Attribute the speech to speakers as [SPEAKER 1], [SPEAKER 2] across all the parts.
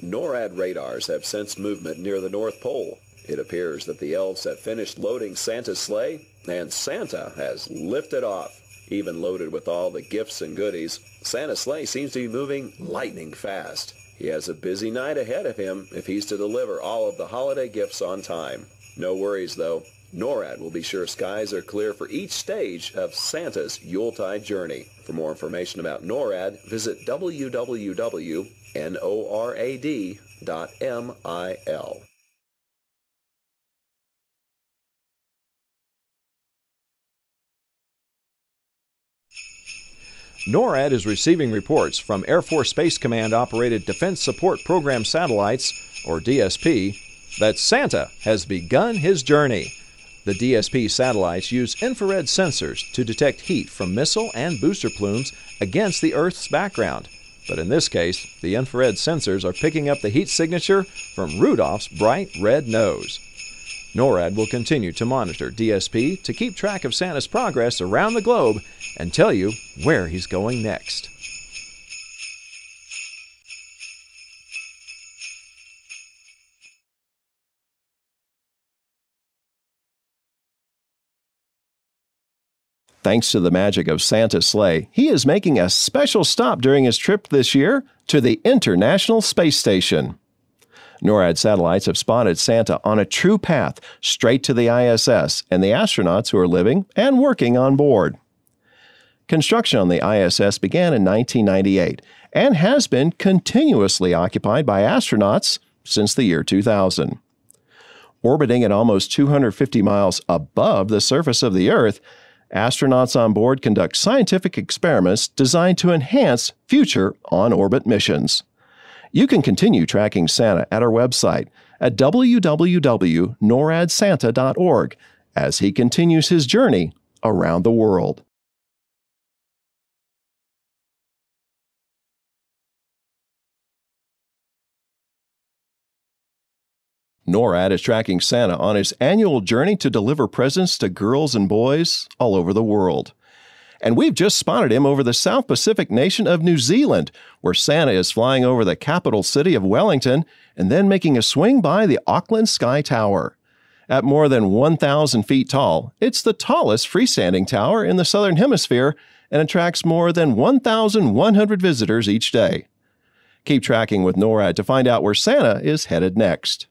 [SPEAKER 1] NORAD radars have sensed movement near the North Pole. It appears that the elves have finished loading Santa's sleigh, and Santa has lifted off. Even loaded with all the gifts and goodies, Santa's sleigh seems to be moving lightning fast. He has a busy night ahead of him if he's to deliver all of the holiday gifts on time. No worries though, NORAD will be sure skies are clear for each stage of Santa's Yuletide journey. For more information about NORAD, visit www.norad.mil.
[SPEAKER 2] NORAD is receiving reports from Air Force Space Command-operated Defense Support Program Satellites, or DSP, that Santa has begun his journey. The DSP satellites use infrared sensors to detect heat from missile and booster plumes against the Earth's background. But in this case, the infrared sensors are picking up the heat signature from Rudolph's bright red nose. NORAD will continue to monitor DSP to keep track of Santa's progress around the globe and tell you where he's going next.
[SPEAKER 3] Thanks to the magic of Santa's sleigh, he is making a special stop during his trip this year to the International Space Station. NORAD satellites have spotted Santa on a true path straight to the ISS and the astronauts who are living and working on board. Construction on the ISS began in 1998 and has been continuously occupied by astronauts since the year 2000. Orbiting at almost 250 miles above the surface of the Earth, astronauts on board conduct scientific experiments designed to enhance future on-orbit missions. You can continue tracking Santa at our website at www.noradsanta.org as he continues his journey around the world. NORAD is tracking Santa on his annual journey to deliver presents to girls and boys all over the world. And we've just spotted him over the South Pacific nation of New Zealand, where Santa is flying over the capital city of Wellington and then making a swing by the Auckland Sky Tower. At more than 1,000 feet tall, it's the tallest freestanding tower in the Southern Hemisphere and attracts more than 1,100 visitors each day. Keep tracking with NORAD to find out where Santa is headed next.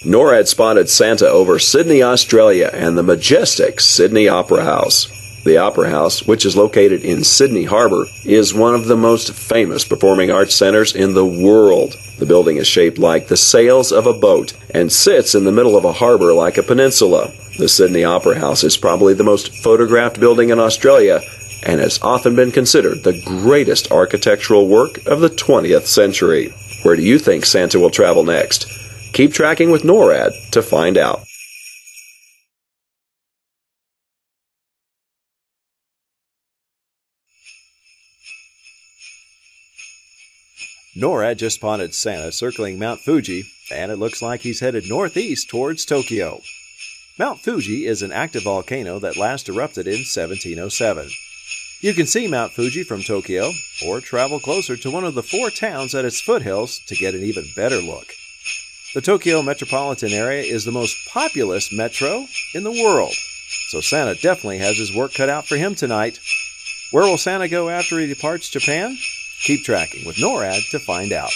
[SPEAKER 1] NORAD spotted Santa over Sydney, Australia, and the majestic Sydney Opera House. The Opera House, which is located in Sydney Harbour, is one of the most famous performing arts centers in the world. The building is shaped like the sails of a boat and sits in the middle of a harbour like a peninsula. The Sydney Opera House is probably the most photographed building in Australia and has often been considered the greatest architectural work of the 20th century. Where do you think Santa will travel next? Keep tracking with NORAD to find out.
[SPEAKER 2] NORAD just spotted Santa circling Mount Fuji, and it looks like he's headed northeast towards Tokyo. Mount Fuji is an active volcano that last erupted in 1707. You can see Mount Fuji from Tokyo, or travel closer to one of the 4 towns at its foothills to get an even better look. The Tokyo metropolitan area is the most populous metro in the world, so Santa definitely has his work cut out for him tonight. Where will Santa go after he departs Japan? Keep tracking with NORAD to find out.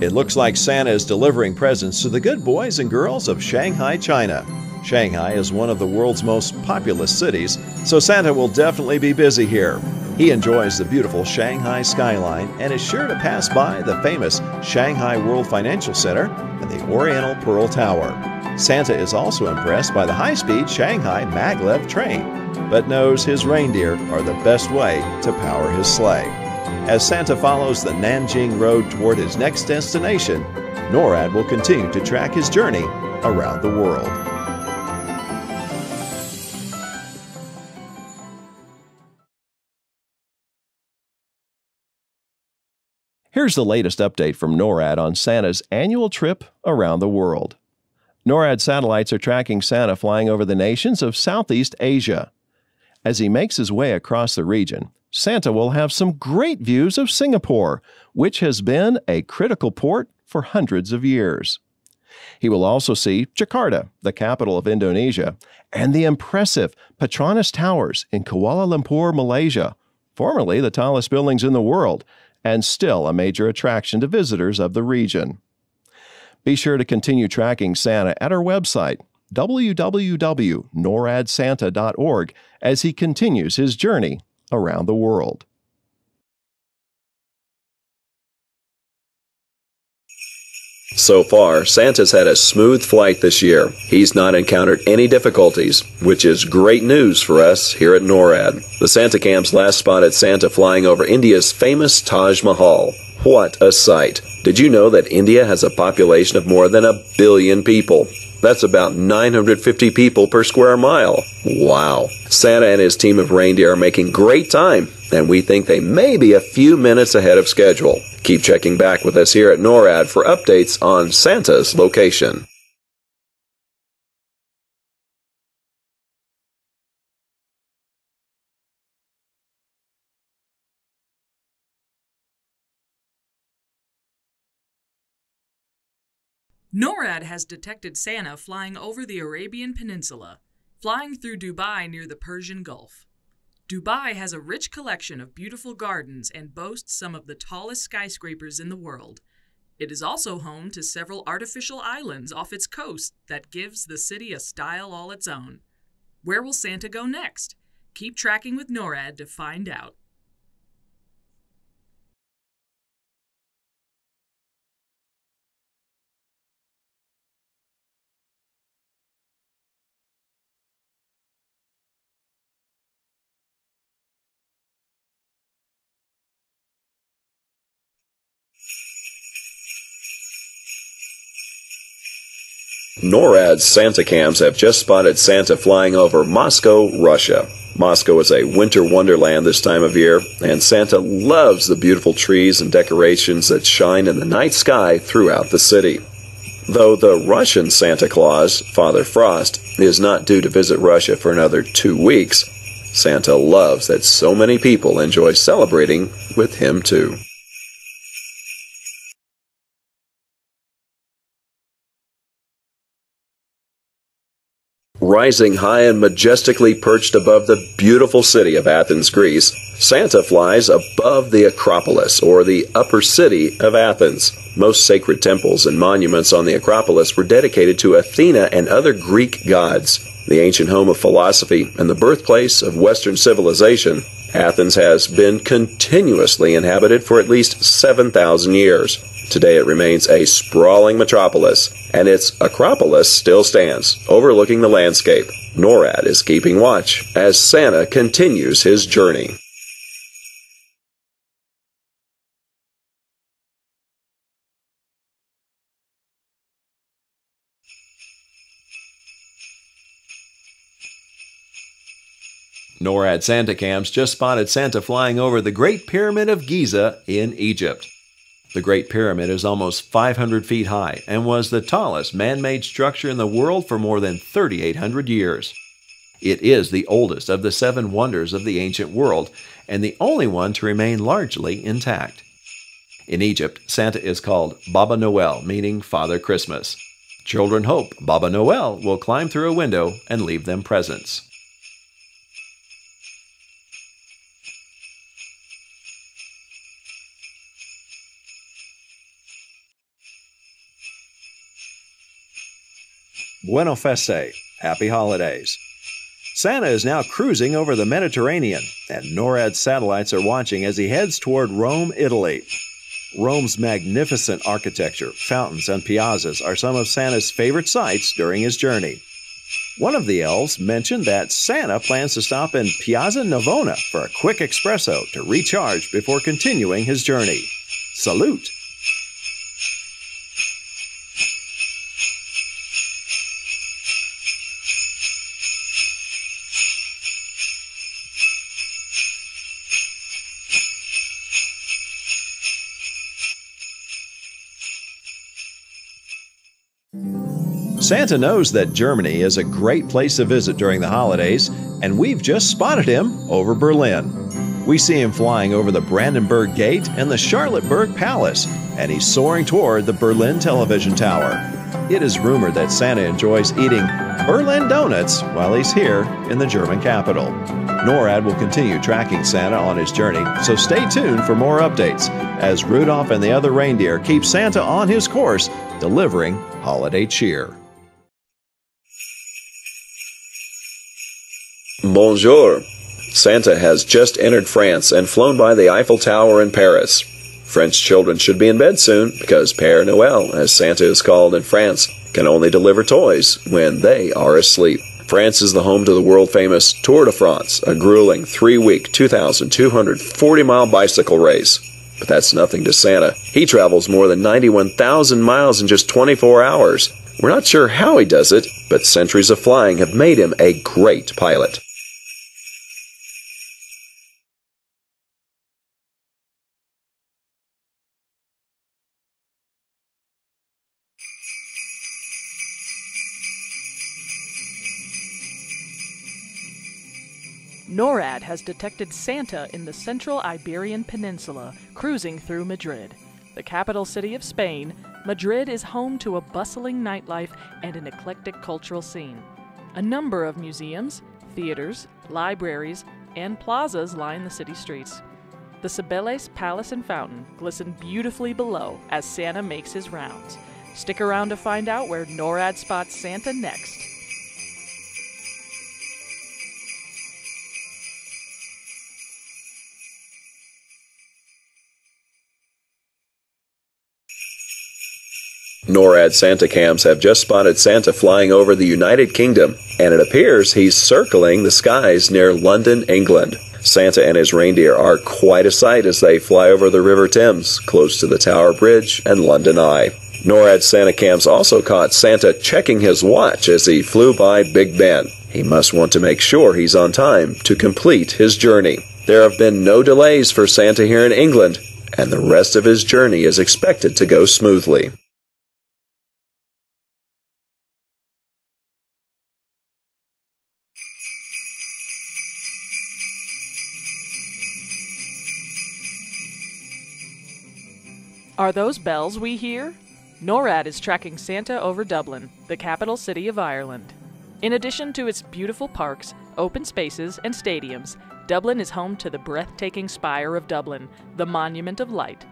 [SPEAKER 2] It looks like Santa is delivering presents to the good boys and girls of Shanghai, China. Shanghai is one of the world's most populous cities, so Santa will definitely be busy here. He enjoys the beautiful Shanghai skyline and is sure to pass by the famous Shanghai World Financial Center and the Oriental Pearl Tower. Santa is also impressed by the high-speed Shanghai maglev train, but knows his reindeer are the best way to power his sleigh. As Santa follows the Nanjing Road toward his next destination, NORAD will continue to track his journey
[SPEAKER 3] around the world. Here's the latest update from NORAD on Santa's annual trip around the world. NORAD satellites are tracking Santa flying over the nations of Southeast Asia. As he makes his way across the region, Santa will have some great views of Singapore, which has been a critical port for hundreds of years. He will also see Jakarta, the capital of Indonesia, and the impressive Petronas Towers in Kuala Lumpur, Malaysia, formerly the tallest buildings in the world, and still a major attraction to visitors of the region. Be sure to continue tracking Santa at our website, www.noradsanta.org, as he continues his journey around the world.
[SPEAKER 1] So far, Santa's had a smooth flight this year. He's not encountered any difficulties, which is great news for us here at NORAD. The Santa cams last spotted Santa flying over India's famous Taj Mahal. What a sight! Did you know that India has a population of more than 1 billion people? That's about 950 people per square mile. Wow! Santa and his team of reindeer are making great time, and we think they may be a few minutes ahead of schedule. Keep checking back with us here at NORAD for updates on Santa's location.
[SPEAKER 4] NORAD has detected Santa flying over the Arabian Peninsula, flying through Dubai near the Persian Gulf. Dubai has a rich collection of beautiful gardens and boasts some of the tallest skyscrapers in the world. It is also home to several artificial islands off its coast that gives the city a style all its own. Where will Santa go next? Keep tracking with NORAD to find out.
[SPEAKER 1] NORAD's Santa cams have just spotted Santa flying over Moscow, Russia. Moscow is a winter wonderland this time of year, and Santa loves the beautiful trees and decorations that shine in the night sky throughout the city. Though the Russian Santa Claus, Father Frost, is not due to visit Russia for another 2 weeks, Santa loves that so many people enjoy celebrating with him too. Rising high and majestically perched above the beautiful city of Athens, Greece, Santa flies above the Acropolis, or the upper city of Athens. Most sacred temples and monuments on the Acropolis were dedicated to Athena and other Greek gods. The ancient home of philosophy and the birthplace of Western civilization, Athens has been continuously inhabited for at least 7,000 years. Today it remains a sprawling metropolis, and its Acropolis still stands, overlooking the landscape. NORAD is keeping watch as Santa continues his journey.
[SPEAKER 2] NORAD Santa cams just spotted Santa flying over the Great Pyramid of Giza in Egypt. The Great Pyramid is almost 500 feet high and was the tallest man-made structure in the world for more than 3,800 years. It is the oldest of the 7 wonders of the ancient world and the only one to remain largely intact. In Egypt, Santa is called Baba Noel, meaning Father Christmas. Children hope Baba Noel will climb through a window and leave them presents. Buona Feste, Happy Holidays. Santa is now cruising over the Mediterranean, and NORAD satellites are watching as he heads toward Rome, Italy. Rome's magnificent architecture, fountains, and piazzas are some of Santa's favorite sights during his journey. One of the elves mentioned that Santa plans to stop in Piazza Navona for a quick espresso to recharge before continuing his journey. Salute! Santa knows that Germany is a great place to visit during the holidays, and we've just spotted him over Berlin. We see him flying over the Brandenburg Gate and the Charlottenburg Palace, and he's soaring toward the Berlin Television Tower. It is rumored that Santa enjoys eating Berlin donuts while he's here in the German capital. NORAD will continue tracking Santa on his journey, so stay tuned for more updates as Rudolph and the other reindeer keep Santa on his course, delivering holiday cheer.
[SPEAKER 1] Bonjour. Santa has just entered France and flown by the Eiffel Tower in Paris. French children should be in bed soon because Père Noël, as Santa is called in France, can only deliver toys when they are asleep. France is the home to the world-famous Tour de France, a grueling 3-week, 2,240-mile bicycle race. But that's nothing to Santa. He travels more than 91,000 miles in just 24 hours. We're not sure how he does it, but centuries of flying have made him a great pilot.
[SPEAKER 4] NORAD has detected Santa in the central Iberian Peninsula, cruising through Madrid. The capital city of Spain, Madrid is home to a bustling nightlife and an eclectic cultural scene. A number of museums, theaters, libraries, and plazas line the city streets. The Cibeles Palace and Fountain glisten beautifully below as Santa makes his rounds. Stick around to find out where NORAD spots Santa next.
[SPEAKER 1] NORAD Santa cams have just spotted Santa flying over the United Kingdom, and it appears he's circling the skies near London, England. Santa and his reindeer are quite a sight as they fly over the River Thames, close to the Tower Bridge and London Eye. NORAD Santa cams also caught Santa checking his watch as he flew by Big Ben. He must want to make sure he's on time to complete his journey. There have been no delays for Santa here in England, and the rest of his journey is expected to go smoothly.
[SPEAKER 4] Are those bells we hear? NORAD is tracking Santa over Dublin, the capital city of Ireland. In addition to its beautiful parks, open spaces, and stadiums, Dublin is home to the breathtaking Spire of Dublin, the Monument of Light.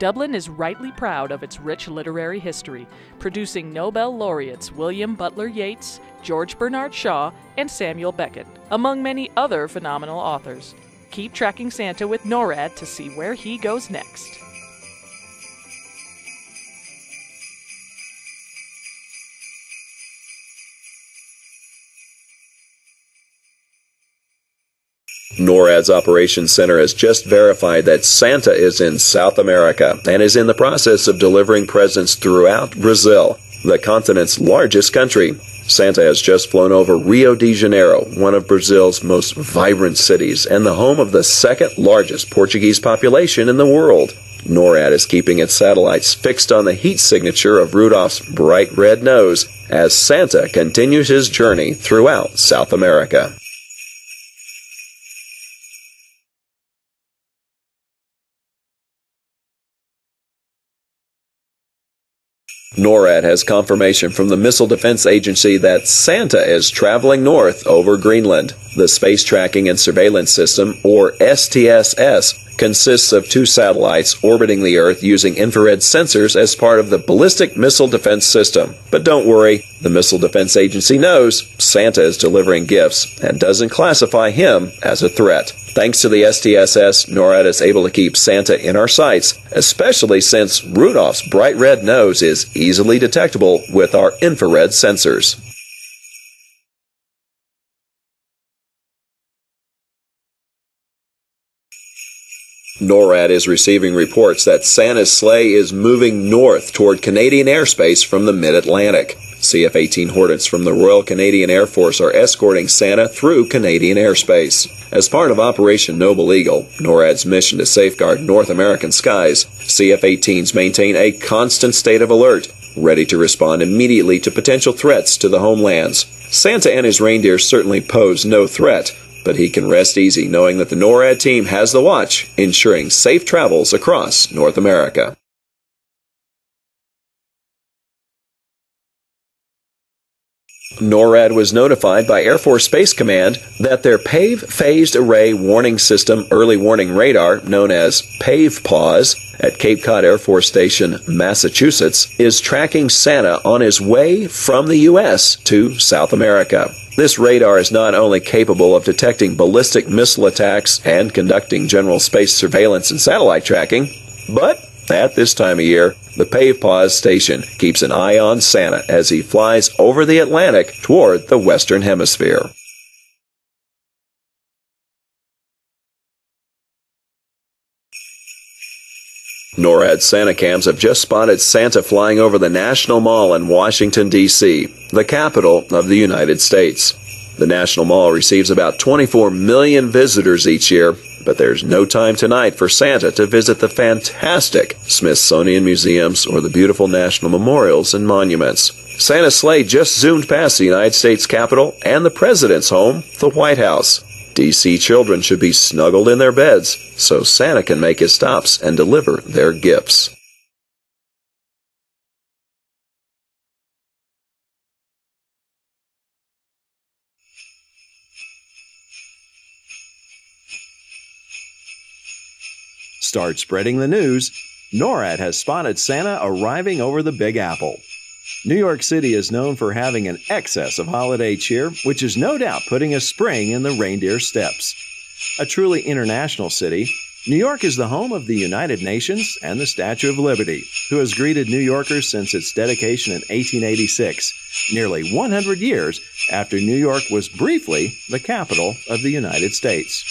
[SPEAKER 4] Dublin is rightly proud of its rich literary history, producing Nobel laureates William Butler Yeats, George Bernard Shaw, and Samuel Beckett, among many other phenomenal authors. Keep tracking Santa with NORAD to see where he goes next.
[SPEAKER 1] NORAD's Operations Center has just verified that Santa is in South America and is in the process of delivering presents throughout Brazil, the continent's largest country. Santa has just flown over Rio de Janeiro, one of Brazil's most vibrant cities and the home of the second largest Portuguese population in the world. NORAD is keeping its satellites fixed on the heat signature of Rudolph's bright red nose as Santa continues his journey throughout South America. NORAD has confirmation from the Missile Defense Agency that Santa is traveling north over Greenland. The Space Tracking and Surveillance System, or STSS, consists of 2 satellites orbiting the Earth using infrared sensors as part of the Ballistic Missile Defense System. But don't worry, the Missile Defense Agency knows Santa is delivering gifts and doesn't classify him as a threat. Thanks to the STSS, NORAD is able to keep Santa in our sights, especially since Rudolph's bright red nose is easily detectable with our infrared sensors. NORAD is receiving reports that Santa's sleigh is moving north toward Canadian airspace from the mid-Atlantic. CF-18 Hornets from the Royal Canadian Air Force are escorting Santa through Canadian airspace. As part of Operation Noble Eagle, NORAD's mission to safeguard North American skies, CF-18s maintain a constant state of alert, ready to respond immediately to potential threats to the homelands. Santa and his reindeer certainly pose no threat, but he can rest easy knowing that the NORAD team has the watch, ensuring safe travels across North America. NORAD was notified by Air Force Space Command that their PAVE Phased Array Warning System Early Warning Radar, known as PAVE-PAWS, at Cape Cod Air Force Station, Massachusetts, is tracking Santa on his way from the U.S. to South America. This radar is not only capable of detecting ballistic missile attacks and conducting general space surveillance and satellite tracking, but at this time of year, the PAVE-PAWS station keeps an eye on Santa as he flies over the Atlantic toward the Western Hemisphere. NORAD Santa cams have just spotted Santa flying over the National Mall in Washington, D.C., the capital of the United States. The National Mall receives about 24 million visitors each year, but there's no time tonight for Santa to visit the fantastic Smithsonian museums or the beautiful national memorials and monuments. Santa's sleigh just zoomed past the United States Capitol and the President's home, the White House. D.C. children should be snuggled in their beds so Santa can make his stops and deliver their gifts.
[SPEAKER 3] Start spreading the news. NORAD has spotted Santa arriving over the Big Apple. New York City is known for having an excess of holiday cheer, which is no doubt putting a spring in the reindeer steps. A truly international city, New York is the home of the United Nations and the Statue of Liberty, who has greeted New Yorkers since its dedication in 1886, nearly 100 years after New York was briefly the capital of the United States.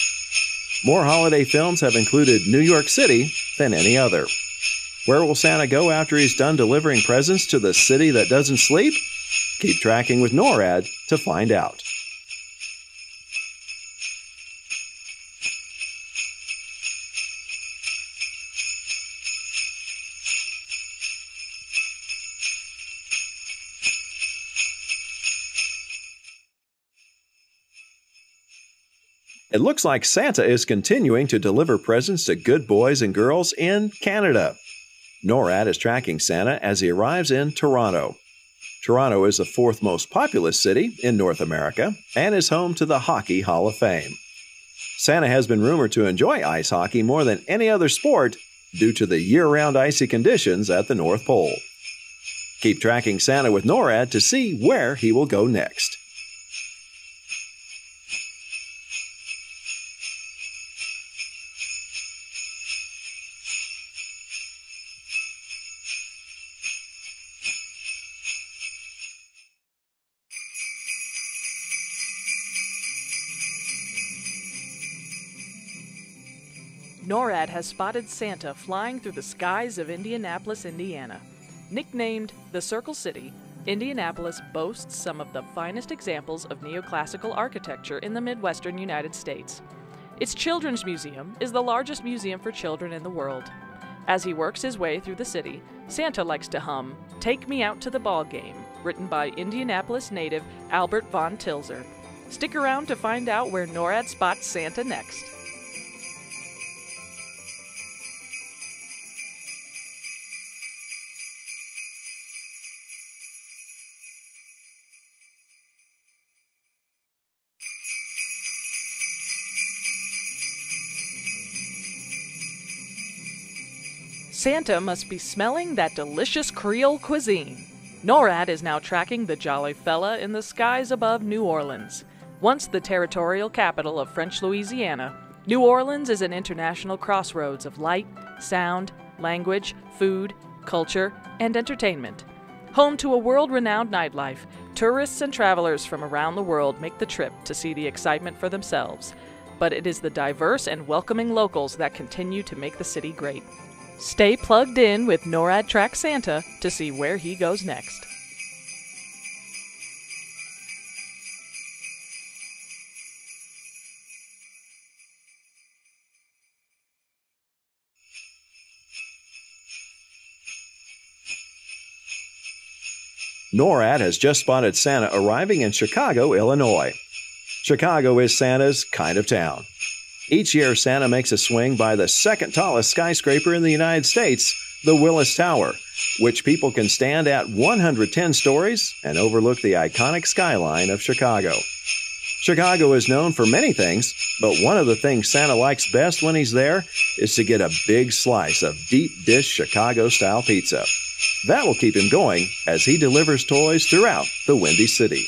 [SPEAKER 3] More holiday films have included New York City than any other. Where will Santa go after he's done delivering presents to the city that doesn't sleep? Keep tracking with NORAD to find out. It looks like Santa is continuing to deliver presents to good boys and girls in Canada. NORAD is tracking Santa as he arrives in Toronto. Toronto is the fourth most populous city in North America and is home to the Hockey Hall of Fame. Santa has been rumored to enjoy ice hockey more than any other sport due to the year-round icy conditions at the North Pole. Keep tracking Santa with NORAD to see where he will go next.
[SPEAKER 4] NORAD has spotted Santa flying through the skies of Indianapolis, Indiana. Nicknamed the Circle City, Indianapolis boasts some of the finest examples of neoclassical architecture in the Midwestern United States. Its Children's Museum is the largest museum for children in the world. As he works his way through the city, Santa likes to hum "Take Me Out to the Ball Game," written by Indianapolis native Albert von Tilzer. Stick around to find out where NORAD spots Santa next. Santa must be smelling that delicious Creole cuisine. NORAD is now tracking the jolly fella in the skies above New Orleans. Once the territorial capital of French Louisiana, New Orleans is an international crossroads of light, sound, language, food, culture, and entertainment. Home to a world-renowned nightlife, tourists and travelers from around the world make the trip to see the excitement for themselves. But it is the diverse and welcoming locals that continue to make the city great. Stay plugged in with NORAD Track Santa to see where he goes next.
[SPEAKER 2] NORAD has just spotted Santa arriving in Chicago, Illinois. Chicago is Santa's kind of town. Each year, Santa makes a swing by the second tallest skyscraper in the United States, the Willis Tower, which people can stand at 110 stories and overlook the iconic skyline of Chicago. Chicago is known for many things, but one of the things Santa likes best when he's there is to get a big slice of deep dish Chicago-style pizza. That will keep him going as he delivers toys throughout the Windy City.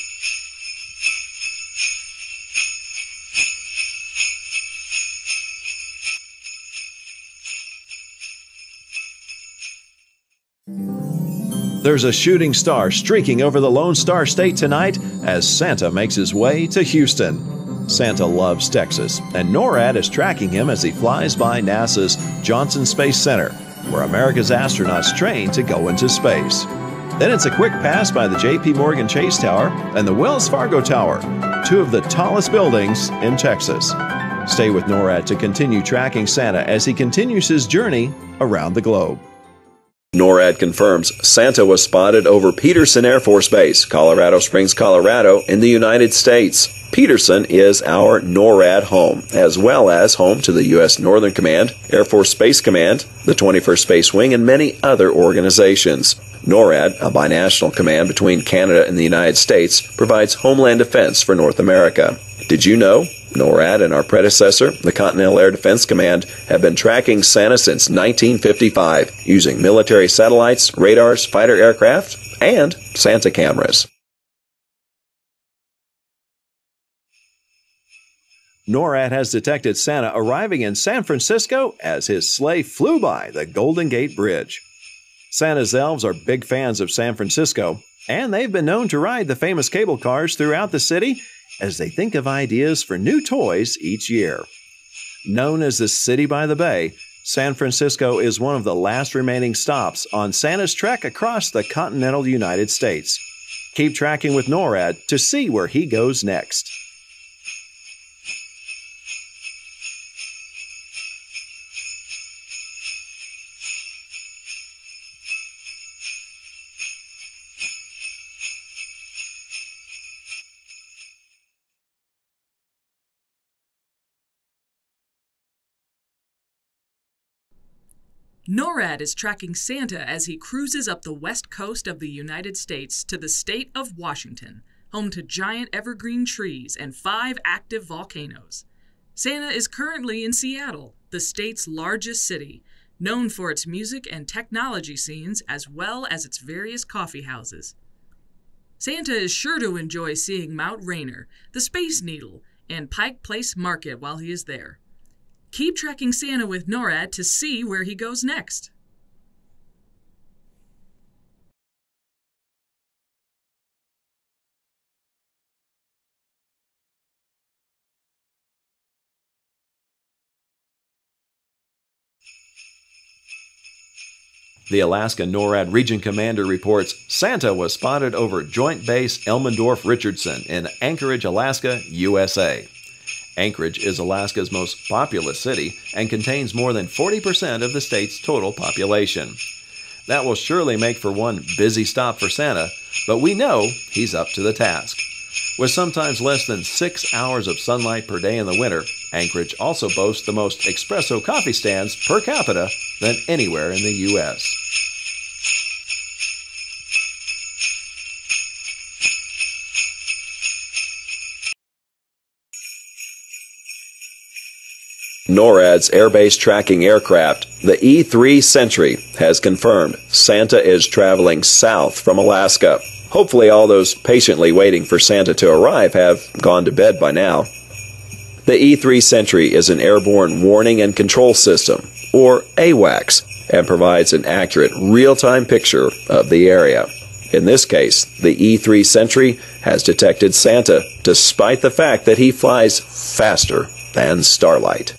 [SPEAKER 2] There's a shooting star streaking over the Lone Star State tonight as Santa makes his way to Houston. Santa loves Texas, and NORAD is tracking him as he flies by NASA's Johnson Space Center, where America's astronauts train to go into space. Then it's a quick pass by the J.P. Morgan Chase Tower and the Wells Fargo Tower, two of the tallest buildings in Texas. Stay with NORAD to continue tracking Santa as he continues his journey around the globe.
[SPEAKER 1] NORAD confirms Santa was spotted over Peterson Air Force Base, Colorado Springs, Colorado, in the United States. Peterson is our NORAD home, as well as home to the U.S. Northern Command, Air Force Space Command, the 21st Space Wing, and many other organizations. NORAD, a binational command between Canada and the United States, provides homeland defense for North America. Did you know NORAD and our predecessor, the Continental Air Defense Command, have been tracking Santa since 1955 using military satellites, radars, fighter aircraft, and Santa cameras?
[SPEAKER 2] NORAD has detected Santa arriving in San Francisco as his sleigh flew by the Golden Gate Bridge. Santa's elves are big fans of San Francisco, and they've been known to ride the famous cable cars throughout the city as they think of ideas for new toys each year. Known as the City by the Bay, San Francisco is one of the last remaining stops on Santa's trek across the continental United States. Keep tracking with NORAD to see where he goes next.
[SPEAKER 4] NORAD is tracking Santa as he cruises up the west coast of the United States to the state of Washington, home to giant evergreen trees and 5 active volcanoes. Santa is currently in Seattle, the state's largest city, known for its music and technology scenes as well as its various coffee houses. Santa is sure to enjoy seeing Mount Rainier, the Space Needle, and Pike Place Market while he is there. Keep tracking Santa with NORAD to see where he goes next.
[SPEAKER 2] The Alaska NORAD Region Commander reports Santa was spotted over Joint Base Elmendorf-Richardson in Anchorage, Alaska, USA. Anchorage is Alaska's most populous city and contains more than 40% of the state's total population. That will surely make for one busy stop for Santa, but we know he's up to the task. With sometimes less than 6 hours of sunlight per day in the winter, Anchorage also boasts the most espresso coffee stands per capita than anywhere in the U.S.
[SPEAKER 1] NORAD's airbase tracking aircraft, the E-3 Sentry, has confirmed Santa is traveling south from Alaska. Hopefully all those patiently waiting for Santa to arrive have gone to bed by now. The E-3 Sentry is an airborne warning and control system, or AWACS, and provides an accurate real-time picture of the area. In this case, the E-3 Sentry has detected Santa, despite the fact that he flies faster than Starlight.